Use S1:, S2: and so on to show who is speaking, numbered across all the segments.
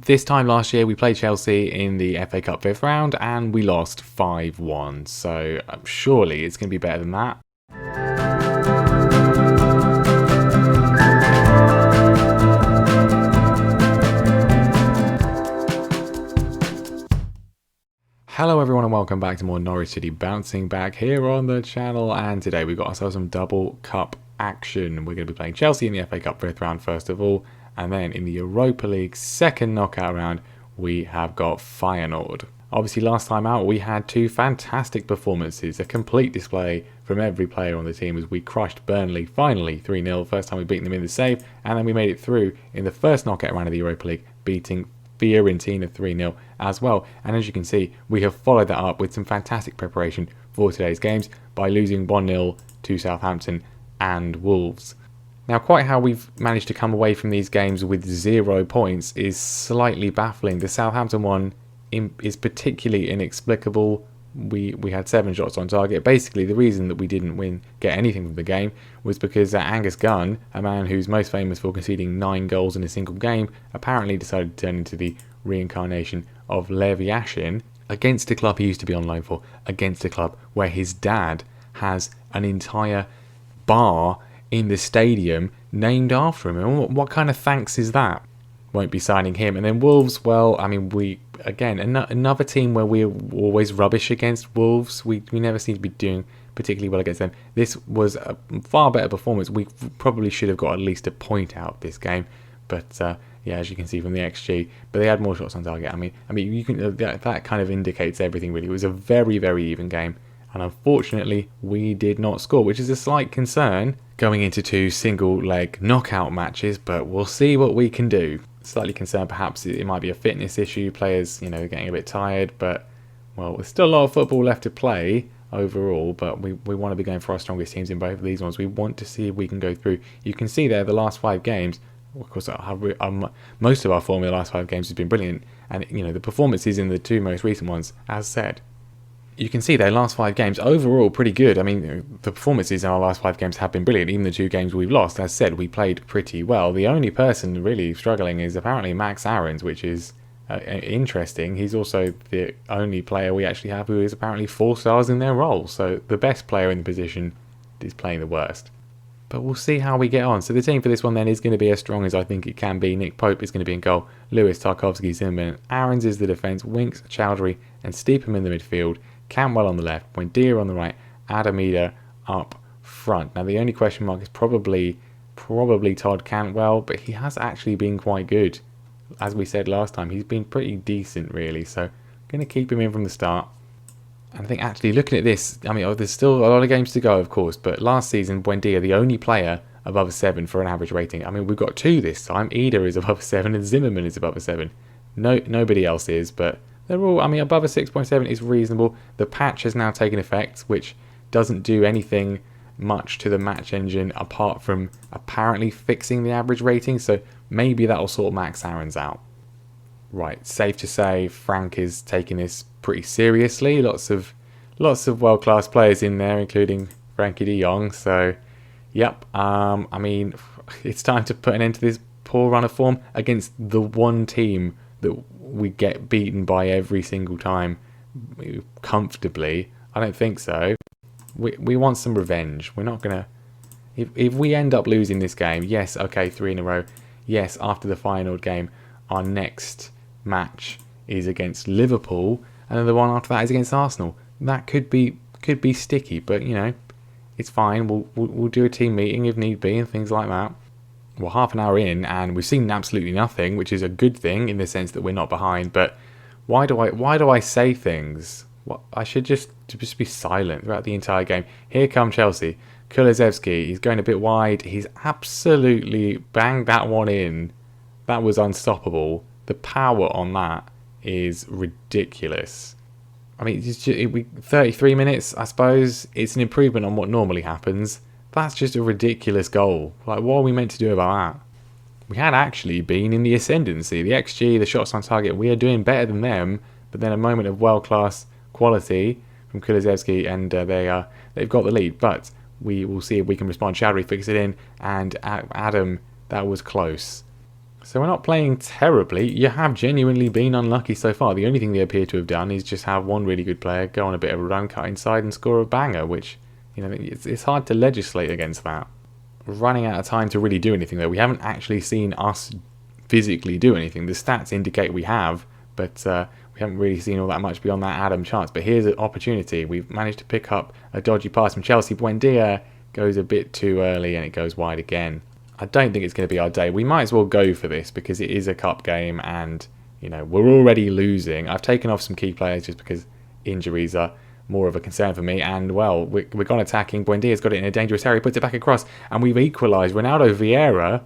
S1: This time last year we played Chelsea in the FA Cup 5th round and we lost 5-1, so surely it's going to be better than that. Hello everyone and welcome back to more Norwich City bouncing back here on the channel, and today we've got ourselves some double cup action. We're going to be playing Chelsea in the FA Cup 5th round first of all, and then in the Europa League second knockout round we have got Feyenoord. Obviously last time out we had two fantastic performances, a complete display from every player on the team as we crushed Burnley finally 3-0, first time we've beaten them in the save, and then we made it through in the first knockout round of the Europa League, beating Feyenoord 3-0 as well. And as you can see, we have followed that up with some fantastic preparation for today's games by losing 1-0 to Southampton and Wolves. Now, quite how we've managed to come away from these games with 0 points is slightly baffling. The Southampton one is particularly inexplicable. We had 7 shots on target. Basically, the reason that we didn't get anything from the game was because Angus Gunn, a man who's most famous for conceding 9 goals in a single game, apparently decided to turn into the reincarnation of Levi Yashin against a club he used to be on loan for, against a club where his dad has an entire bar in the stadium named after him. And what kind of thanks is that? Won't be signing him. And then Wolves, well, I mean, another team where we're always rubbish against Wolves. We never seem to be doing particularly well against them. This was a far better performance. We probably should have got at least a point out of this game, but yeah, as you can see from the XG, but they had more shots on target. I mean, you can that kind of indicates everything really. It was a very, very even game, and unfortunately, we did not score, which is a slight concern going into 2 single leg knockout matches. But we'll see what we can do. Slightly concerned perhaps it might be a fitness issue, players getting a bit tired, but well, there's still a lot of football left to play overall, but we want to be going for our strongest teams in both of these ones. We want to see if we can go through. You can see there the last 5 games, of course most of our form in the last 5 games has been brilliant, and the performances in the 2 most recent ones, as said, you can see their last 5 games overall pretty good. I mean, the performances in our last 5 games have been brilliant. Even the 2 games we've lost, as said, we played pretty well. The only person really struggling is apparently Max Aarons, which is interesting. He's also the only player we actually have who is apparently 4 stars in their role. So the best player in the position is playing the worst. But we'll see how we get on. So the team for this one then is going to be as strong as I think it can be. Nick Pope is going to be in goal. Lewis, Tarkovsky, Zimmerman. Aarons is the defence. Winks, Chowdhury and Steepham in the midfield. Cantwell on the left, Buendia on the right, Adamida up front. Now the only question mark is probably Todd Cantwell, but he has actually been quite good. As we said last time, he's been pretty decent really, so I'm going to keep him in from the start. And I think actually looking at this, I mean, there's still a lot of games to go of course, but last season Buendia, the only player above a 7 for an average rating. I mean, we've got 2 this time. Ida is above a 7 and Zimmerman is above a 7. Nobody else is, but they're all, I mean, above a 6.7 is reasonable. The patch has now taken effect, which doesn't do anything much to the match engine apart from apparently fixing the average rating, so maybe that'll sort Max Aarons out. Right, safe to say Frank is taking this pretty seriously. Lots of world-class players in there, including Frankie de Jong, so yep, I mean, it's time to put an end to this poor run of form against the one team that we get beaten by every single time comfortably. I don't think so. We want some revenge. We're not gonna, if we end up losing this game, yes, okay, 3 in a row, yes, after the Feyenoord game our next match is against Liverpool and then the one after that is against Arsenal. That could be sticky, but it's fine. We'll do a team meeting if need be and things like that. We're half an hour in and we've seen absolutely nothing, which is a good thing in the sense that we're not behind. But why do I say things? I should just be silent throughout the entire game. Here come Chelsea. Kulusevski, he's going a bit wide. He's absolutely banged that one in. That was unstoppable. The power on that is ridiculous. I mean, 33 minutes, I suppose. It's an improvement on what normally happens. That's just a ridiculous goal. Like, what are we meant to do about that? We had actually been in the ascendancy. The XG, the shots on target, we are doing better than them. But then a moment of world-class quality from Kulusevski, and they've got the lead. But we will see if we can respond. Chowdhury fix it in, and Adam, that was close. So we're not playing terribly. You have genuinely been unlucky so far. The only thing they appear to have done is just have one really good player go on a bit of a run, cut inside and score a banger, which, you know, it's hard to legislate against that. We're running out of time to really do anything though. We haven't actually seen us physically do anything. The stats indicate we have, but we haven't really seen all that much beyond that Adam chance. But here's an opportunity. We've managed to pick up a dodgy pass from Chelsea. Buendia goes a bit too early and it goes wide again. I don't think it's going to be our day. We might as well go for this because it is a cup game and, you know, we're already losing. I've taken off some key players just because injuries are more of a concern for me. And, well, we're gone attacking. Buendia's got it in a dangerous area, puts it back across, and we've equalised. Ronaldo Vieira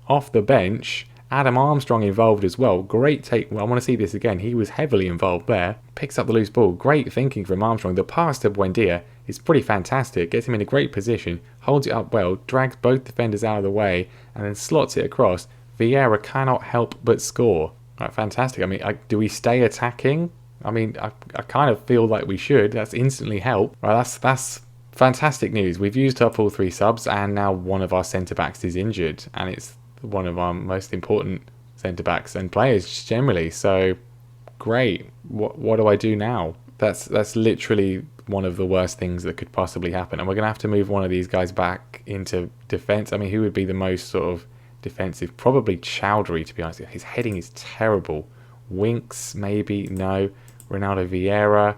S1: off the bench. Adam Armstrong involved as well. Great take. Well, I want to see this again. He was heavily involved there. Picks up the loose ball. Great thinking from Armstrong. The pass to Buendia is pretty fantastic. Gets him in a great position. Holds it up well. Drags both defenders out of the way. And then slots it across. Vieira cannot help but score. Right, fantastic. I mean, do we stay attacking? I mean, I kind of feel like we should. That's instantly help. Right, that's fantastic news. We've used up all 3 subs. And now one of our centre-backs is injured. And it's one of our most important centre-backs and players generally. So, great. What do I do now? That's literally one of the worst things that could possibly happen. And we're going to have to move one of these guys back into defence. I mean, who would be the most sort of defensive? Probably Chowdhury, to be honest. His heading is terrible. Winks, maybe. No. Ronaldo Vieira.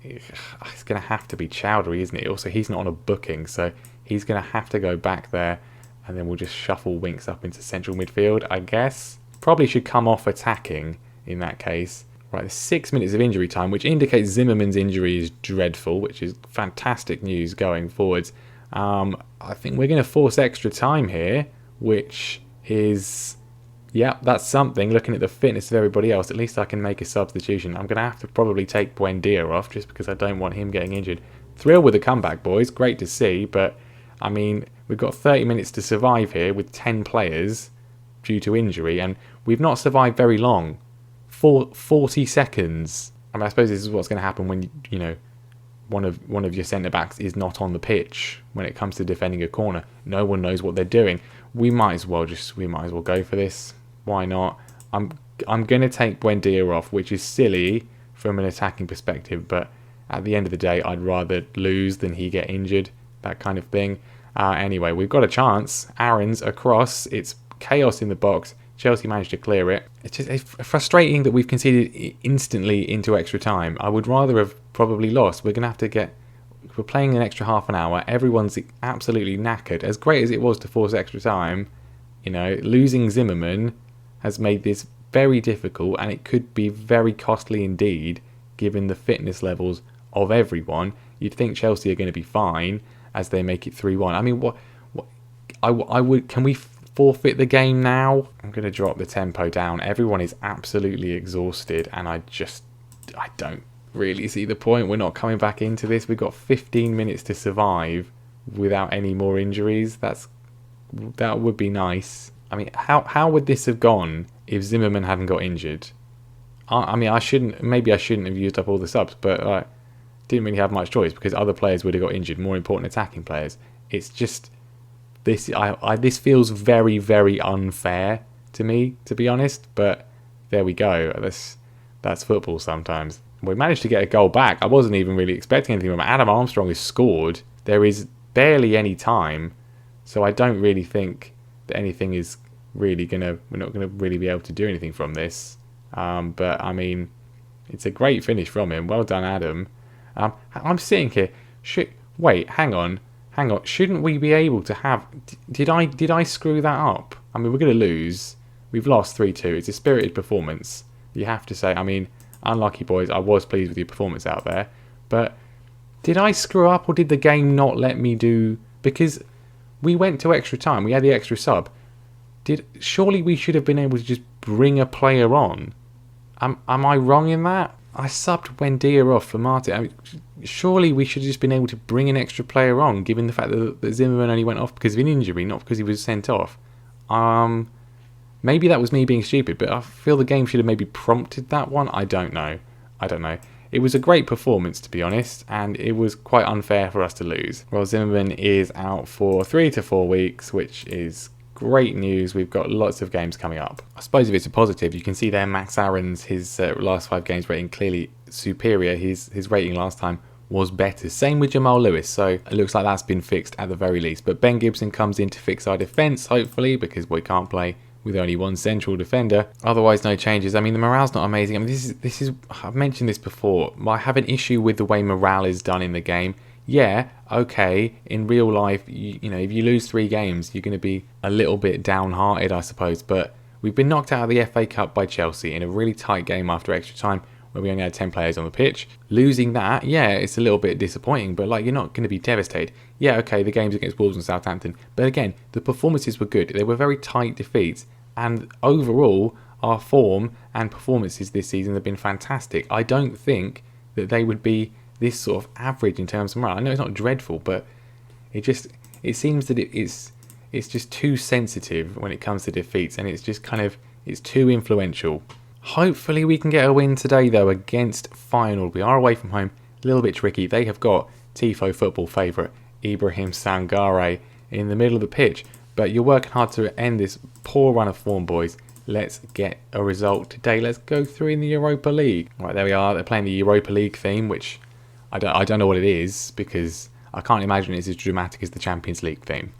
S1: It's going to have to be Chowdhury, isn't it? Also, he's not on a booking, so he's going to have to go back there. And then we'll just shuffle Winks up into central midfield, I guess. Probably should come off attacking in that case. Right, there's 6 minutes of injury time, which indicates Zimmerman's injury is dreadful, which is fantastic news going forwards. I think we're going to force extra time here, which is, yeah, that's something. Looking at the fitness of everybody else, at least I can make a substitution. I'm going to have to probably take Buendia off just because I don't want him getting injured. Thrilled with the comeback, boys. Great to see, but I mean, we've got 30 minutes to survive here with 10 players due to injury, and we've not survived very long. 40 seconds. I mean, I suppose this is what's going to happen when, you know, one of your centre-backs is not on the pitch when it comes to defending a corner. No one knows what they're doing. We might as well go for this. Why not? I'm going to take Buendia off, which is silly from an attacking perspective, but at the end of the day, I'd rather lose than he get injured. That kind of thing. Anyway, we've got a chance. Aaron's across. It's chaos in the box. Chelsea managed to clear it. It's frustrating that we've conceded instantly into extra time. I would rather have probably lost. We're playing an extra half an hour. Everyone's absolutely knackered. As great as it was to force extra time, you know, losing Zimmerman has made this very difficult, and it could be very costly indeed, given the fitness levels of everyone. You'd think Chelsea are going to be fine as they make it 3-1. I mean, can we forfeit the game now? I'm going to drop the tempo down. Everyone is absolutely exhausted, and I don't really see the point. We're not coming back into this. We've got 15 minutes to survive without any more injuries. That would be nice. I mean, how would this have gone if Zimmerman hadn't got injured? I mean, I shouldn't have used up all the subs, but didn't really have much choice because other players would have got injured, more important attacking players. It's just this. This feels very, very unfair to me, to be honest. But there we go. That's football sometimes. We managed to get a goal back. I wasn't even really expecting anything from it. Adam Armstrong has scored. There is barely any time, so I don't really think that anything is really we're not gonna really be able to do anything from this. But I mean, it's a great finish from him. Well done, Adam. I'm sitting here. Wait, hang on. Shouldn't we be able to have? Did I screw that up? I mean, we're going to lose. We've lost 3-2. It's a spirited performance. You have to say. I mean, unlucky boys. I was pleased with your performance out there, but did I screw up or did the game not let me do? Because we went to extra time. We had the extra sub. Surely we should have been able to just bring a player on. Am I wrong in that? I subbed Buendia off for Martin. I mean, surely we should have just been able to bring an extra player on, given the fact that Zimmerman only went off because of an injury, not because he was sent off. Maybe that was me being stupid, but I feel the game should have maybe prompted that one. I don't know. It was a great performance, to be honest, and it was quite unfair for us to lose. Well, Zimmerman is out for 3 to 4 weeks, which is great news. We've got lots of games coming up. I suppose if it's a positive, you can see there Max Aaron's, his last 5 games rating clearly superior. His rating last time was better. Same with Jamal Lewis, so it looks like that's been fixed at the very least. But Ben Gibson comes in to fix our defence, hopefully, because we can't play with only one central defender. Otherwise, no changes. I mean, the morale's not amazing. I mean, this is I've mentioned this before. I have an issue with the way morale is done in the game. Yeah, okay, in real life, you know, if you lose 3 games, you're going to be a little bit downhearted, I suppose. But we've been knocked out of the FA Cup by Chelsea in a really tight game after extra time, where we only had 10 players on the pitch. Losing that, yeah, it's a little bit disappointing, but like, you're not going to be devastated. Yeah, okay, the games against Wolves and Southampton, but again, the performances were good. They were very tight defeats, and overall, our form and performances this season have been fantastic. I don't think that they would be this sort of average in terms of morale. I know it's not dreadful, but it seems that it's just too sensitive when it comes to defeats, and it's just kind of, it's too influential. Hopefully we can get a win today though against Feyenoord. We are away from home, a little bit tricky. They have got Tifo football favourite Ibrahim Sangare in the middle of the pitch, but you're working hard to end this poor run of form, boys. Let's get a result today. Let's go through in the Europa League. Right, there we are. They're playing the Europa League theme, which I don't know what it is, because I can't imagine it's as dramatic as the Champions League theme.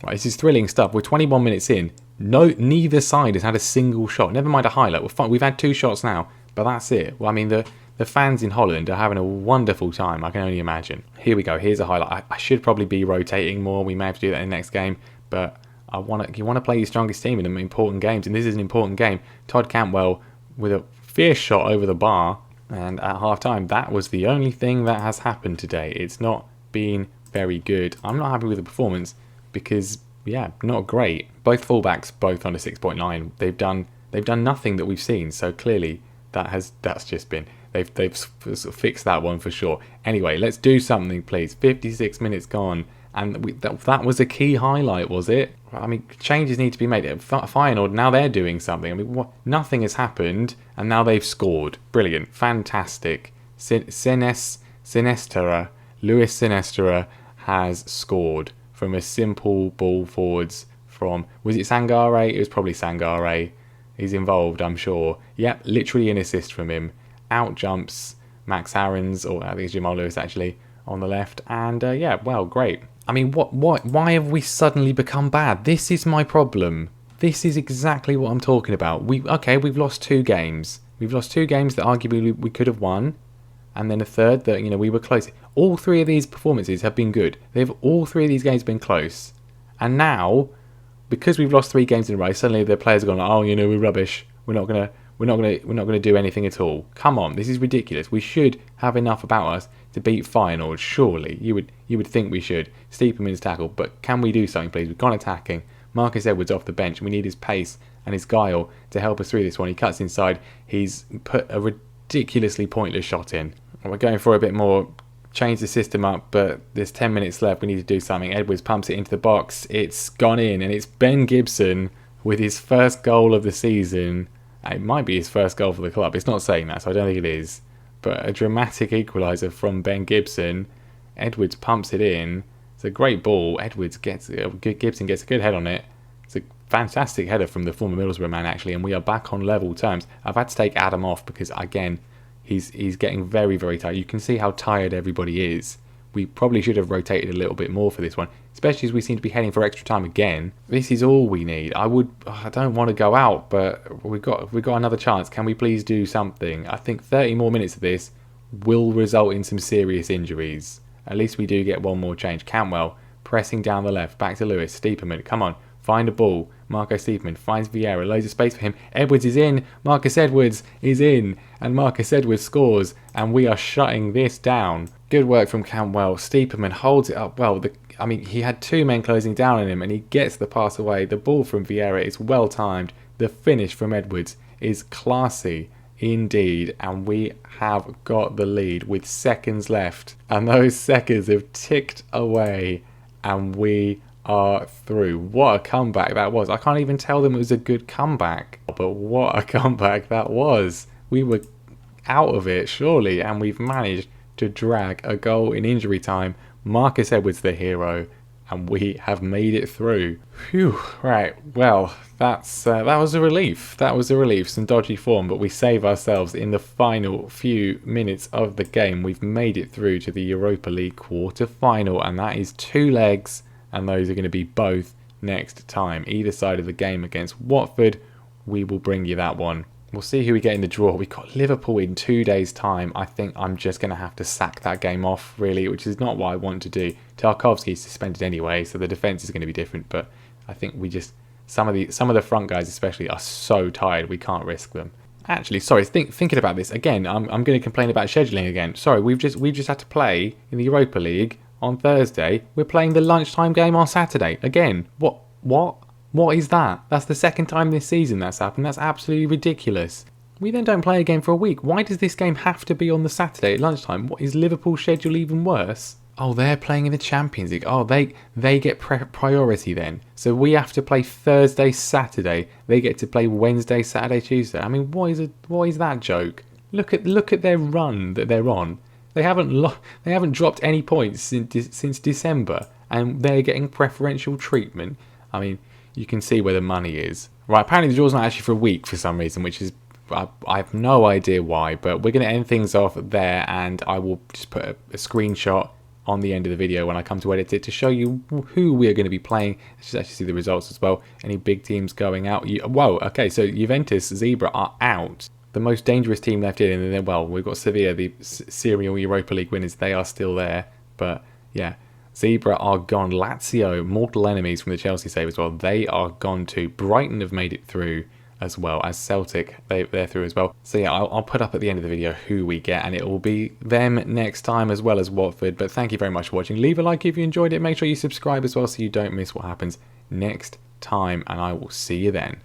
S1: Right, this is thrilling stuff. We're 21 minutes in. Neither side has had a single shot. Never mind a highlight. We're fine. We've had 2 shots now, but that's it. Well, I mean, the fans in Holland are having a wonderful time. I can only imagine. Here we go. Here's a highlight. I should probably be rotating more. We may have to do that in the next game, but you want to play your strongest team in important games, and this is an important game. Todd Cantwell with a fierce shot over the bar, and at half-time, that was the only thing that has happened today. It's not been very good. I'm not happy with the performance because, yeah, not great. Both fullbacks, both under 6.9. They've done nothing that we've seen. So clearly, that's just been, they've sort of fixed that one for sure. Anyway, let's do something, please. 56 minutes gone, and that was a key highlight, was it? I mean, changes need to be made. Feyenoord, now they're doing something. I mean, nothing has happened, and now they've scored. Brilliant, fantastic. Sinestera, Luis Sinestera has scored from a simple ball forwards from, was it Sangare? It was probably Sangare. He's involved, I'm sure. Yep, literally an assist from him. Out jumps Max Aaron's, or I think it's Jamal Lewis actually, on the left. And yeah, well, great. I mean, why have we suddenly become bad? This is my problem. This is exactly what I'm talking about. We've lost 2 games. We've lost 2 games that arguably we could have won, and then a third that, you know, we were close. All 3 of these performances have been good. All 3 of these games have been close. And now, because we've lost 3 games in a row, suddenly the players are going, oh, you know, we're rubbish. We're not gonna do anything at all. Come on, this is ridiculous. We should have enough about us to beat Feyenoord. Surely, you would think we should. Steeperman's tackle, but can we do something, please? We've gone attacking. Marcus Edwards off the bench. We need his pace and his guile to help us through this one. He cuts inside. He's put a ridiculously pointless shot in. We're going for a bit more. Change the system up, but there's 10 minutes left. We need to do something. Edwards pumps it into the box. It's gone in, and it's Ben Gibson with his first goal of the season. It might be his first goal for the club. It's not saying that, so I don't think it is. But a dramatic equaliser from Ben Gibson. Edwards pumps it in. It's a great ball. Gibson gets a good head on it. It's a fantastic header from the former Middlesbrough man, actually, and we are back on level terms. I've had to take Adam off because, again, he's getting very, very tired. You can see how tired everybody is. We probably should have rotated a little bit more for this one, especially as we seem to be heading for extra time again. This is all we need. I don't want to go out, but we've got another chance. Can we please do something? I think 30 more minutes of this will result in some serious injuries. At least we do get one more change. Cantwell pressing down the left, back to Lewis. Steeperman, come on, find a ball. Marco Steeperman finds Vieira, loads of space for him. Edwards is in, Marcus Edwards is in, and Marcus Edwards scores, and we are shutting this down. Good work from Cantwell. Steeperman holds it up well. He had 2 men closing down on him, and he gets the pass away. The ball from Vieira is well timed. The finish from Edwards is classy indeed, and we have got the lead with seconds left, and those seconds have ticked away, and we are through. What a comeback that was. I can't even tell them it was a good comeback, but what a comeback that was. We were out of it surely, and we've managed to drag a goal in injury time. Marcus Edwards the hero, and we have made it through. Phew, right, well, that was a relief. That was a relief. Some dodgy form, but we save ourselves in the final few minutes of the game. We've made it through to the Europa League quarter-final, and that is 2 legs, and those are going to be both next time. Either side of the game against Watford, we will bring you that one. We'll see who we get in the draw. We've got Liverpool in 2 days' time. I think I'm just going to have to sack that game off, really, which is not what I want to do. Tarkovsky's suspended anyway, so the defence is going to be different. But I think we just... Some of the front guys especially are so tired, we can't risk them. Actually, sorry, thinking about this, again, I'm going to complain about scheduling again. Sorry, we've just had to play in the Europa League on Thursday. We're playing the lunchtime game on Saturday. Again, what? What is that? That's the second time this season that's happened. That's absolutely ridiculous. We then don't play a game for a week. Why does this game have to be on the Saturday at lunchtime? What, is Liverpool's schedule even worse? Oh, they're playing in the Champions League. Oh, they get priority then. So we have to play Thursday, Saturday. They get to play Wednesday, Saturday, Tuesday. I mean, what is that joke? Look at their run that they're on. They haven't dropped any points since December, and they're getting preferential treatment. I mean, you can see where the money is. Right, apparently the draw's not actually for a week for some reason, which is... I have no idea why, but we're going to end things off there, and I will just put a screenshot on the end of the video when I come to edit it to show you who we are going to be playing. Let's just actually see the results as well. Any big teams going out. Whoa, okay, so Juventus, Zebra are out. The most dangerous team left in, and then, well, we've got Sevilla, the serial Europa League winners. They are still there, but yeah. Zebra are gone. Lazio, mortal enemies from the Chelsea save as well. They are gone too. Brighton have made it through as well as Celtic. They're through as well. So yeah, I'll put up at the end of the video who we get, and it will be them next time as well as Watford. But thank you very much for watching. Leave a like if you enjoyed it. Make sure you subscribe as well so you don't miss what happens next time, and I will see you then.